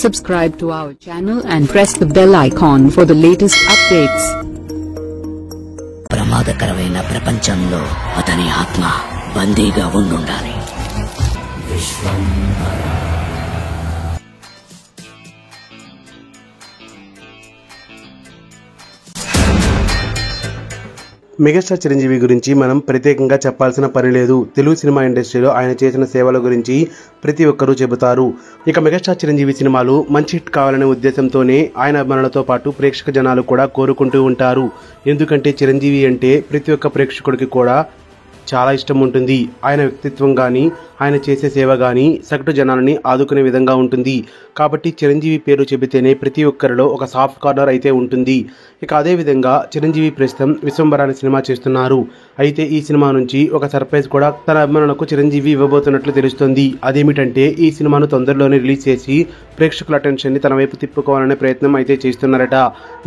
Subscribe to our channel and press the bell icon for the latest updates. ప్రమాదకరమైన ప్రపంచంలో అతని ఆత్మ బందీగా ఉండాలి. మెగాస్టార్ చిరంజీవి గురించి మనం ప్రత్యేకంగా చెప్పాల్సిన పని లేదు. తెలుగు సినిమా ఇండస్ట్రీలో ఆయన చేసిన సేవల గురించి ప్రతి ఒక్కరూ చెబుతారు. ఇక మెగాస్టార్ చిరంజీవి సినిమాలు మంచి హిట్ కావాలనే ఉద్దేశంతోనే ఆయన అభిమానులతో పాటు ప్రేక్షక జనాలు కూడా కోరుకుంటూ ఉంటారు. ఎందుకంటే చిరంజీవి అంటే ప్రతి ఒక్క ప్రేక్షకుడికి కూడా చాలా ఇష్టం ఉంటుంది. ఆయన వ్యక్తిత్వం కానీ ఆయన చేసే సేవ కానీ సగటు జనాలని ఆదుకునే విధంగా ఉంటుంది. కాబట్టి చిరంజీవి పేరు చెబితేనే ప్రతి ఒక్కరిలో ఒక సాఫ్ట్ కార్నర్ అయితే ఉంటుంది. ఇక అదేవిధంగా చిరంజీవి ప్రస్తుతం విశ్వంబర అనే సినిమా చేస్తున్నారు. అయితే ఈ సినిమా నుంచి ఒక సర్ప్రైజ్ కూడా తన అభిమానులకు చిరంజీవి ఇవ్వబోతున్నట్లు తెలుస్తుంది. అదేమిటంటే ఈ సినిమాను తొందరలోనే రిలీజ్ చేసి ప్రేక్షకుల అటెన్షన్ని తన వైపు తిప్పుకోవాలనే ప్రయత్నం అయితే చేస్తున్నారట.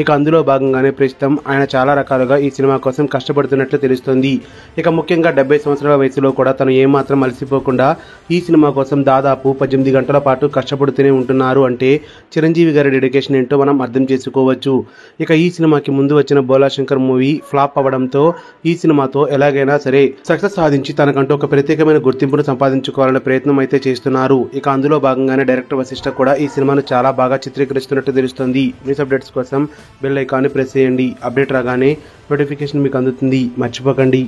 ఇక అందులో భాగంగానే ప్రస్తుతం ఆయన చాలా రకాలుగా ఈ సినిమా కోసం కష్టపడుతున్నట్లు తెలుస్తుంది. ఇక ముఖ్యంగా 70 సంవత్సరాల వయసులో కూడా తను ఏమాత్రం అలసిపోకుండా ఈ సినిమా కోసం దాదాపు 18 గంటల పాటు కష్టపడుతూనే ఉంటున్నారు. అంటే చిరంజీవి గారి డెడికేషన్ ఏంటో మనం అర్థం చేసుకోవచ్చు. ఇక ఈ సినిమాకి ముందు వచ్చిన బోలా శంకర్ మూవీ ఫ్లాప్ అవ్వడంతో ఈ సినిమాతో ఎలాగైనా సరే సక్సెస్ సాధించి తనకంటూ ఒక ప్రత్యేకమైన గుర్తింపును సంపాదించుకోవాలనే ప్రయత్నం అయితే చేస్తున్నారు. ఇక అందులో భాగంగానే డైరెక్టర్ వశిష్ఠ కూడా ఈ సినిమాను చాలా బాగా చిత్రీకరిస్తున్నట్టు తెలుస్తుంది. న్యూస్ అప్డేట్స్ కోసం బెల్ ఐకాన్ని ప్రెస్ చేయండి. అప్డేట్ రాగానే నోటిఫికేషన్ మీకు అందుతుంది. మర్చిపోకండి.